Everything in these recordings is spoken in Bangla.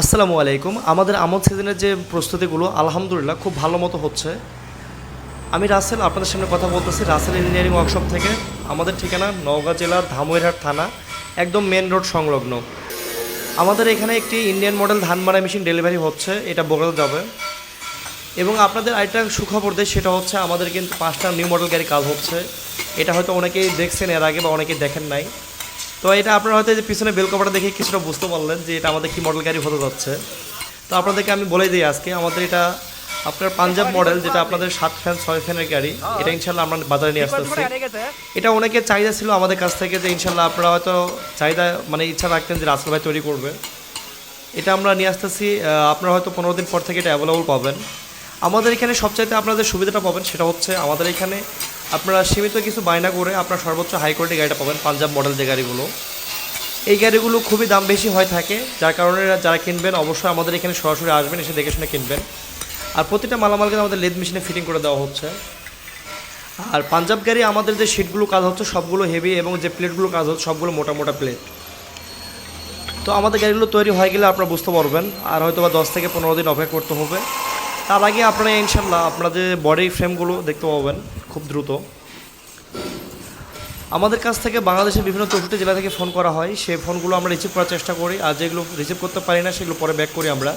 আসসালামু আলাইকুম। আমাদের আমন সিজনের যে প্রস্তুতিগুলো আলহামদুলিল্লাহ খুব ভালো মতো হচ্ছে। আমি রাসেল আপনাদের সামনে কথা বলতেছি রাসেল ইঞ্জিনিয়ারিং ওয়ার্কশপ থেকে। আমাদের ঠিকানা নওগাঁ জেলার ধামইরহাট থানা, একদম মেন রোড সংলগ্ন। আমাদের এখানে একটি ইন্ডিয়ান মডেল ধান মারা মেশিন ডেলিভারি হচ্ছে, এটা বগুড়া যাবে। এবং আপনাদের আরেকটা সুখবর দেয়, সেটা হচ্ছে আমাদের কিন্তু 5টা নিউ মডেল গাড়ি কাজ হচ্ছে। এটা হয়তো অনেকেই দেখছেন এর আগে বা অনেকেই দেখেন নাই। তো এটা আপনারা হয়তো যে পিছনে বেল কভারটা দেখে কিছুটা বুঝতে পারলেন যে এটা আমাদের কী মডেল গাড়ি হতে যাচ্ছে। তো আপনাদেরকে আমি বলে দিই আজকে আমাদের এটা আপনার পাঞ্জাব মডেল, যেটা আপনাদের 7 ফ্যান 6 ফ্যানের গাড়ি। এটা ইনশাল্লাহ আমরা বাজারে নিয়ে আসতেছি। এটা অনেকের চাহিদা ছিল আমাদের কাছ থেকে, যে ইনশাল্লাহ আপনারা হয়তো চাহিদা মানে ইচ্ছা রাখতেন যে রাসেল ভাই তৈরি করবে। এটা আমরা নিয়ে আসতেছি, আপনারা হয়তো 15 দিন পর থেকে এটা অ্যাভেলেবল পাবেন। আমাদের এখানে সবচাইতে আপনাদের সুবিধাটা পাবেন সেটা হচ্ছে আমাদের এখানে আপনারা সীমিত কিছু বায়না করে আপনার সর্বোচ্চ হাই কোয়ালিটি গাড়িটা পাবেন। পাঞ্জাব মডেল যে গাড়িগুলো, এই গাড়িগুলো খুবই দাম বেশি হয়ে থাকে, যার কারণে যারা কিনবেন অবশ্যই আমাদের এখানে সরাসরি আসবেন, এসে দেখে শুনে কিনবেন। আর প্রতিটা মালামালকে আমাদের লেদ মেশিনে ফিটিং করে দেওয়া হচ্ছে। আর পাঞ্জাব গাড়ি আমাদের যে সিটগুলো কাজ হচ্ছে সবগুলো হেভি, এবং যে প্লেটগুলো কাজ হচ্ছে সবগুলো মোটা মোটা প্লেট। তো আমাদের গাড়িগুলো তৈরি হয়ে গেলে আপনারা বুঝতে পারবেন, আর হয়তো বা 10 থেকে 15 দিন অপেক্ষা করতে হবে। তার আগে আপনারা ইনশাল্লাহ আপনাদের বডি ফ্রেমগুলো দেখতে পাবেন খুব দ্রুত। আমাদের কাছ থেকে বাংলাদেশের বিভিন্ন 64 জেলা থেকে ফোন করা হয়, সেই ফোনগুলো আমরা রিসিভ করার চেষ্টা করি, আর যেগুলো রিসিভ করতে পারি না সেগুলো পরে ব্যাক করি আমরা।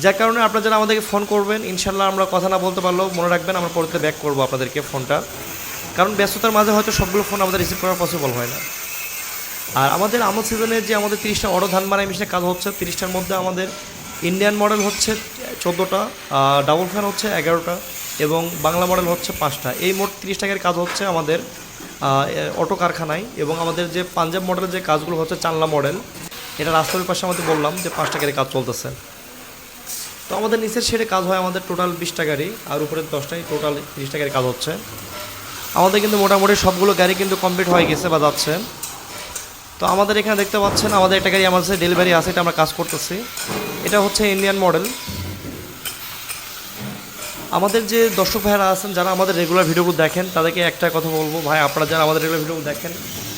যার কারণে আপনারা যারা আমাদেরকে ফোন করবেন ইনশাল্লাহ আমরা কথা না বলতে পারলেও মনে রাখবেন আমরা পরে ব্যাক করবো আপনাদেরকে ফোনটা, কারণ ব্যস্ততার মাঝে হয়তো সবগুলো ফোন আমাদের রিসিভ করা পসিবল হয় না। আর আমাদের আমন সিজনে যে আমাদের 30টা অটো ধান মারাই মেশিনে কাজ হচ্ছে, 30টার মধ্যে আমাদের ইন্ডিয়ান মডেল হচ্ছে 14টা, ডাবল ফ্যান হচ্ছে 11টা, এবং বাংলা মডেল হচ্ছে 5টা। এই মোট 30 টাকার কাজ হচ্ছে আমাদের অটো কারখানায়। এবং আমাদের যে পাঞ্জাব মডেলের যে কাজগুলো হচ্ছে চানলা মডেল, এটা রাস্তার পাশে আমাদের বললাম যে 5 টাকার কাজ চলতেছে। তো আমাদের নিচের শেডে কাজ হয় আমাদের টোটাল 20 টাকারই, আর উপরে 10টাই, টোটাল 30 টাকার কাজ হচ্ছে আমাদের। কিন্তু মোটামুটি সবগুলো গাড়ি কিন্তু কমপ্লিট হয়ে গেছে বা যাচ্ছে। তো আমাদের এখানে দেখতে পাচ্ছেন আমাদের একটা গাড়ি আমাদের ডেলিভারি আছে, এটা আমরা কাজ করতেছি। এটা হচ্ছে ইন্ডিয়ান মডেল। আমাদের যে দর্শক ভাইয়েরা আছেন যারা আমাদের রেগুলার ভিডিওগুলো দেখেন, তাদেরকে একটা কথা বলবো, ভাই আপনারা যারা আমাদের রেগুলার ভিডিওগুলো দেখেন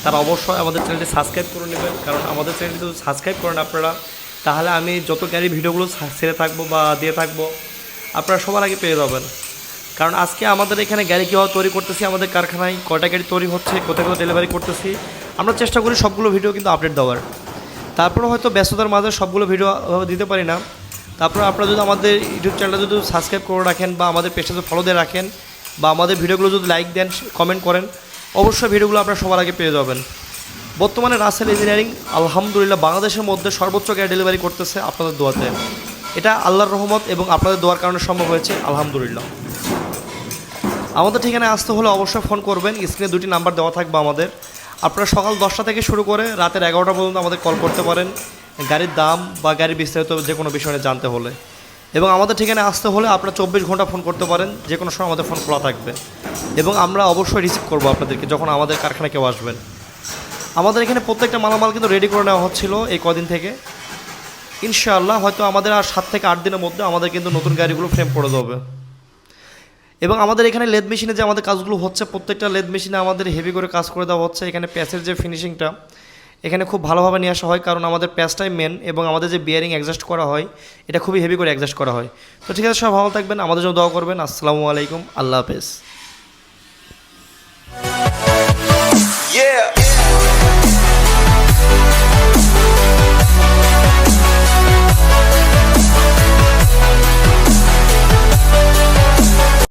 তারা অবশ্যই আমাদের চ্যানেলটি সাবস্ক্রাইব করে নেবেন। কারণ আমাদের চ্যানেলটি যদি সাবস্ক্রাইব করেন আপনারা, তাহলে আমি যত গাড়ি ভিডিওগুলো ছেড়ে থাকবো বা দিয়ে থাকবো আপনারা সবার আগে পেয়ে যাবেন। কারণ আজকে আমাদের এখানে গাড়ি কীভাবে তৈরি করতেছি, আমাদের কারখানায় কয়টা গাড়ি তৈরি হচ্ছে, কোথায় কোথায় ডেলিভারি করতেছি, আমরা চেষ্টা করি সবগুলো ভিডিও কিন্তু আপডেট দেওয়ার। তারপরে হয়তো ব্যস্ততার মাঝে সবগুলো ভিডিও দিতে পারি না। তারপরে আপনারা যদি আমাদের ইউটিউব চ্যানেলটা যদি সাবস্ক্রাইব করে রাখেন, বা আমাদের পেজটা ফলো দিয়ে রাখেন, বা আমাদের ভিডিওগুলো যদি লাইক দেন, কমেন্ট করেন, অবশ্যই ভিডিওগুলো আপনারা সবার আগে পেয়ে যাবেন। বর্তমানে রাসেল ইঞ্জিনিয়ারিং আলহামদুলিল্লাহ বাংলাদেশের মধ্যে সর্বোচ্চ গাড়ি ডেলিভারি করতেছে আপনাদের দোয়াতে। এটা আল্লাহর রহমত এবং আপনাদের দোয়ার কারণে সম্ভব হয়েছে আলহামদুলিল্লাহ। আমাদের ঠিকানায় আসতে হলে অবশ্যই ফোন করবেন, স্ক্রিনে 2টি নাম্বার দেওয়া থাকবে আমাদের। আপনারা সকাল 10টা থেকে শুরু করে রাতের 11টা পর্যন্ত আমাদের কল করতে পারেন গাড়ির দাম বা গাড়ির বিস্তারিত যে কোনো বিষয়ে জানতে হলে। এবং আমাদের ঠিকানায় আসতে হলে আপনারা 24 ঘন্টা ফোন করতে পারেন, যে কোনো সময় আমাদের ফোন খোলা থাকবে, এবং আমরা অবশ্যই রিসিভ করবো আপনাদেরকে যখন আমাদের কারখানায় কেউ আসবেন। আমাদের এখানে প্রত্যেকটা মালামাল কিন্তু রেডি করে নেওয়া হচ্ছিলো এই কদিন থেকে। ইনশাআল্লাহ হয়তো আমাদের আর 7 থেকে 8 দিনের মধ্যে আমাদের কিন্তু নতুন গাড়িগুলো ফ্রেম পড়ে যাবে। এবং আমাদের এখানে লেদ মেশিনে যে আমাদের কাজগুলো হচ্ছে, প্রত্যেকটা লেদ মেশিনে আমাদের হেভি করে কাজ করে দেওয়া হচ্ছে। এখানে প্যাচের যে ফিনিশিংটা এখানে খুব ভালোভাবে নিয়ে আসা হয়, কারণ আমাদের প্যাচটাই মেন, এবং আমাদের যে বিয়ারিং অ্যাডজাস্ট করা হয় এটা খুবই হেভি করে অ্যাডজাস্ট করা হয়। তো ঠিক আছে, সব ভালো থাকবেন, আমাদের জন্য দোয়া করবেন। আসসালামু আলাইকুম, আল্লাহ হাফেজ।